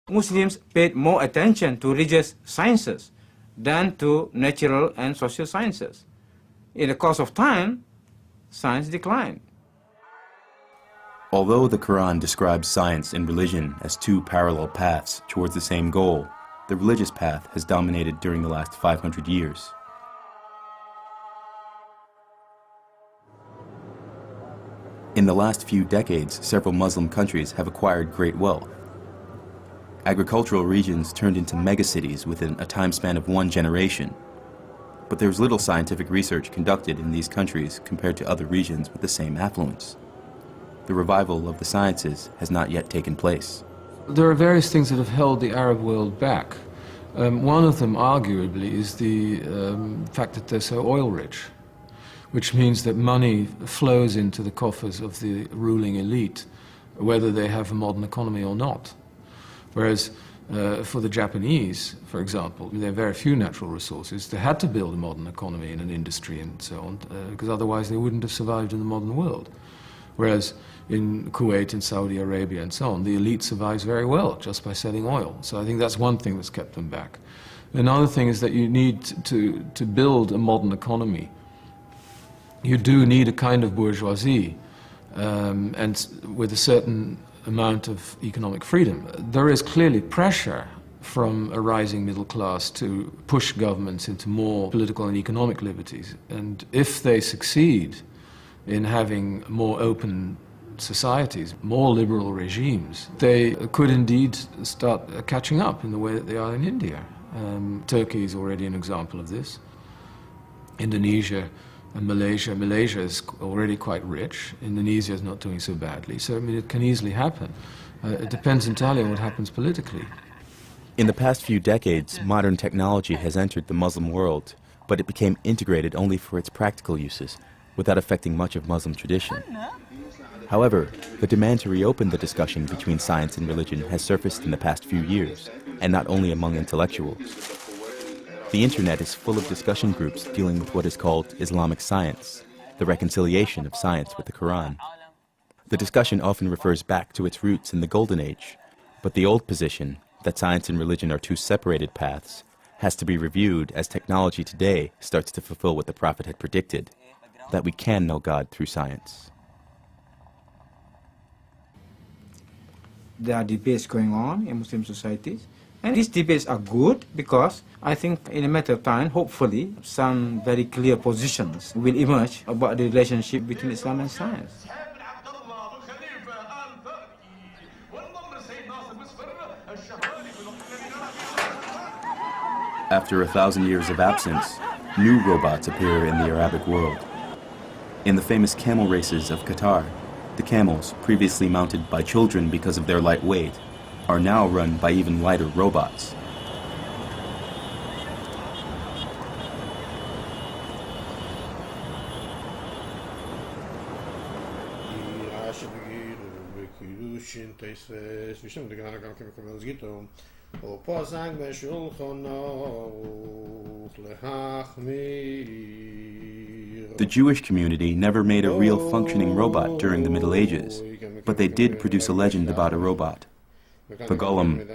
Muslims paid more attention to religious sciences than to natural and social sciences. In the course of time, science declined. Although the Quran describes science and religion as two parallel paths towards the same goal, the religious path has dominated during the last 500 years. In the last few decades, several Muslim countries have acquired great wealth. Agricultural regions turned into megacities within a time span of one generation. But there's little scientific research conducted in these countries compared to other regions with the same affluence. The revival of the sciences has not yet taken place. There are various things that have held the Arab world back. One of them, arguably, is the fact that they're so oil-rich, which means that money flows into the coffers of the ruling elite, whether they have a modern economy or not. Whereas for the Japanese, for example, there are very few natural resources. They had to build a modern economy and an industry and so on, because otherwise they wouldn't have survived in the modern world. Whereas in Kuwait and Saudi Arabia and so on, the elite survives very well just by selling oil. So I think that's one thing that's kept them back. Another thing is that you need to build a modern economy. You do need a kind of bourgeoisie, and with a certain amount of economic freedom. There is clearly pressure from a rising middle class to push governments into more political and economic liberties. And if they succeed in having more open societies, more liberal regimes, they could indeed start catching up in the way that they are in India. Turkey is already an example of this. Indonesia and Malaysia. Malaysia is already quite rich. Indonesia is not doing so badly. So, I mean, it can easily happen. It depends entirely on what happens politically. In the past few decades, modern technology has entered the Muslim world, but it became integrated only for its practical uses, without affecting much of Muslim tradition. However, the demand to reopen the discussion between science and religion has surfaced in the past few years, and not only among intellectuals. The internet is full of discussion groups dealing with what is called Islamic science, the reconciliation of science with the Quran. The discussion often refers back to its roots in the Golden Age, but the old position, that science and religion are two separated paths, has to be reviewed as technology today starts to fulfill what the Prophet had predicted, that we can know God through science. There are debates going on in Muslim societies, and these debates are good because I think in a matter of time, hopefully, some very clear positions will emerge about the relationship between Islam and science. After 1,000 years of absence, new robots appear in the Arabic world. In the famous camel races of Qatar, the camels, previously mounted by children because of their light weight, are now run by even lighter robots. The Jewish community never made a real functioning robot during the Middle Ages, but they did produce a legend about a robot, the Golem,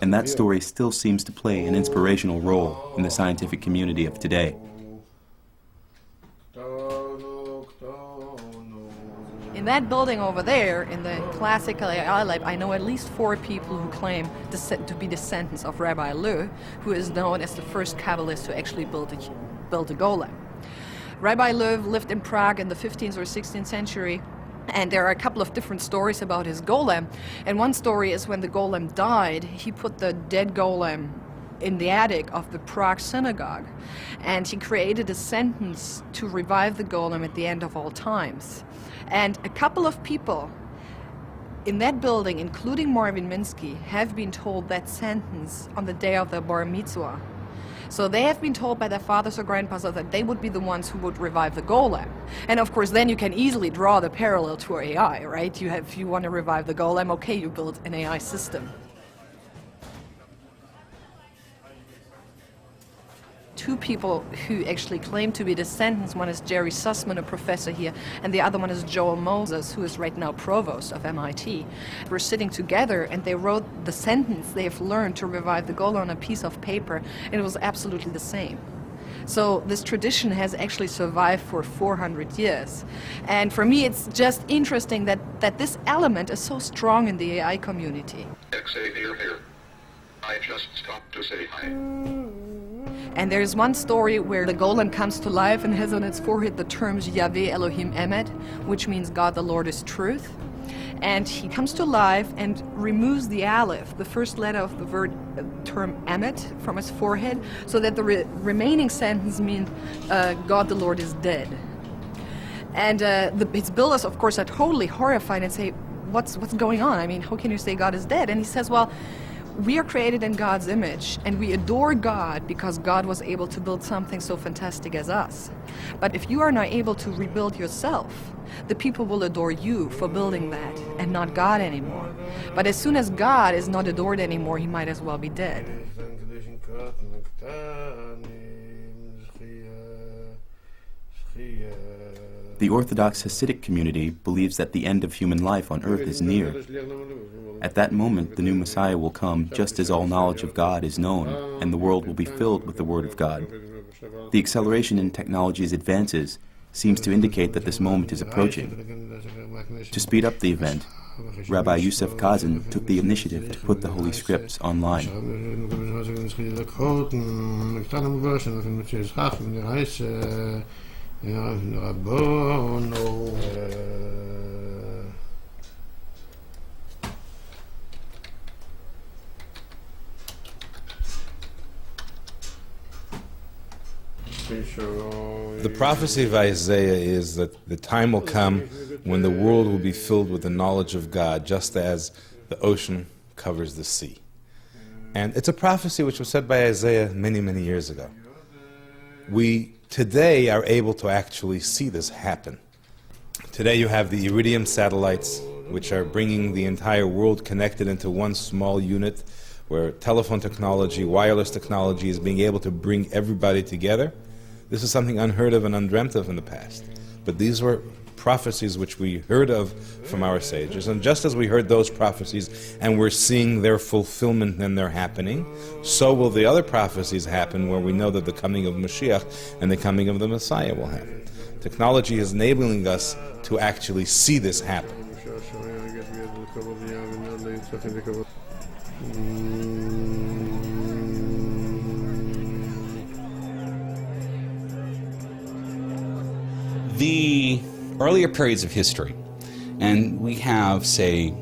and that story still seems to play an inspirational role in the scientific community of today. In that building over there, in the classical AI lab, I know at least 4 people who claim to be descendants of Rabbi Leu, who is known as the first Kabbalist who actually built a golem. Rabbi Leu lived in Prague in the 15th or 16th century, and there are a couple of different stories about his golem. And one story is when the golem died, he put the dead golem in the attic of the Prague synagogue, and he created a sentence to revive the golem at the end of all times. And a couple of people in that building, including Marvin Minsky, have been told that sentence on the day of their bar mitzvah. So they have been told by their fathers or grandfathers that they would be the ones who would revive the golem. And of course, then you can easily draw the parallel to AI, right? If you want to revive the golem, okay, you build an AI system. two people who actually claim to be descendants. One is Jerry Sussman, a professor here, and the other one is Joel Moses, who is right now provost of MIT. We're sitting together, and they wrote the sentence they have learned to revive the goal on a piece of paper, and it was absolutely the same. So this tradition has actually survived for 400 years. And for me, it's just interesting that this element is so strong in the AI community. Xavier here. I just stopped to say hi. And there's one story where the golem comes to life and has on its forehead the terms Yahweh Elohim Emet, which means God the Lord is truth. And he comes to life and removes the aleph, the first letter of the word term Emet, from his forehead, so that the remaining sentence means God the Lord is dead. And his builders, of course, are totally horrified and say, what's going on? I mean, how can you say God is dead? And he says, well, we are created in God's image, and we adore God because God was able to build something so fantastic as us. But if you are not able to rebuild yourself, the people will adore you for building that, and not God anymore. But as soon as God is not adored anymore, he might as well be dead. The Orthodox Hasidic community believes that the end of human life on earth is near. At that moment, the new Messiah will come just as all knowledge of God is known, and the world will be filled with the Word of God. The acceleration in technology's advances seems to indicate that this moment is approaching. To speed up the event, Rabbi Yosef Kazan took the initiative to put the Holy Scripts online. The prophecy of Isaiah is that the time will come when the world will be filled with the knowledge of God, just as the ocean covers the sea. And it's a prophecy which was said by Isaiah many, many years ago. We today are able to actually see this happen. Today you have the Iridium satellites, which are bringing the entire world connected into one small unit, where telephone technology, wireless technology is being able to bring everybody together. This is something unheard of and undreamt of in the past. But these were prophecies which we heard of from our sages. And just as we heard those prophecies and we're seeing their fulfillment and they're happening, so will the other prophecies happen where we know that the coming of Mashiach and the coming of the Messiah will happen. Technology is enabling us to actually see this happen. The earlier periods of history, and we have, say,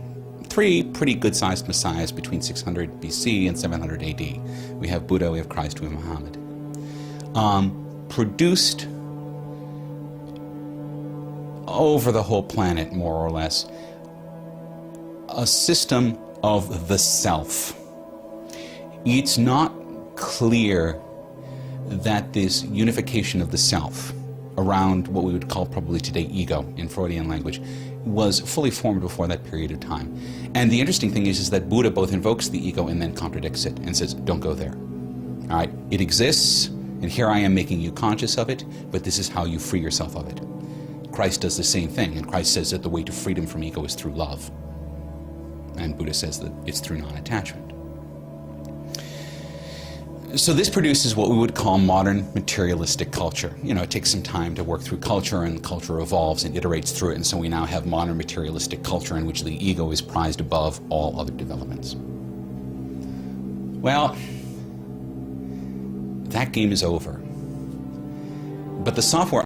three pretty good-sized messiahs between 600 BC and 700 AD. We have Buddha, we have Christ, we have Muhammad. Produced over the whole planet, more or less, a system of the self. It's not clear that this unification of the self around what we would call probably today ego in Freudian language was fully formed before that period of time. And the interesting thing is that Buddha both invokes the ego and then contradicts it and says, don't go there. All right, it exists, and here I am making you conscious of it, but this is how you free yourself of it. Christ does the same thing, and Christ says that the way to freedom from ego is through love. And Buddha says that it's through non-attachment. So this produces what we would call modern materialistic culture. You know, it takes some time to work through culture, and culture evolves and iterates through it, and so we now have modern materialistic culture in which the ego is prized above all other developments. Well, that game is over. But the software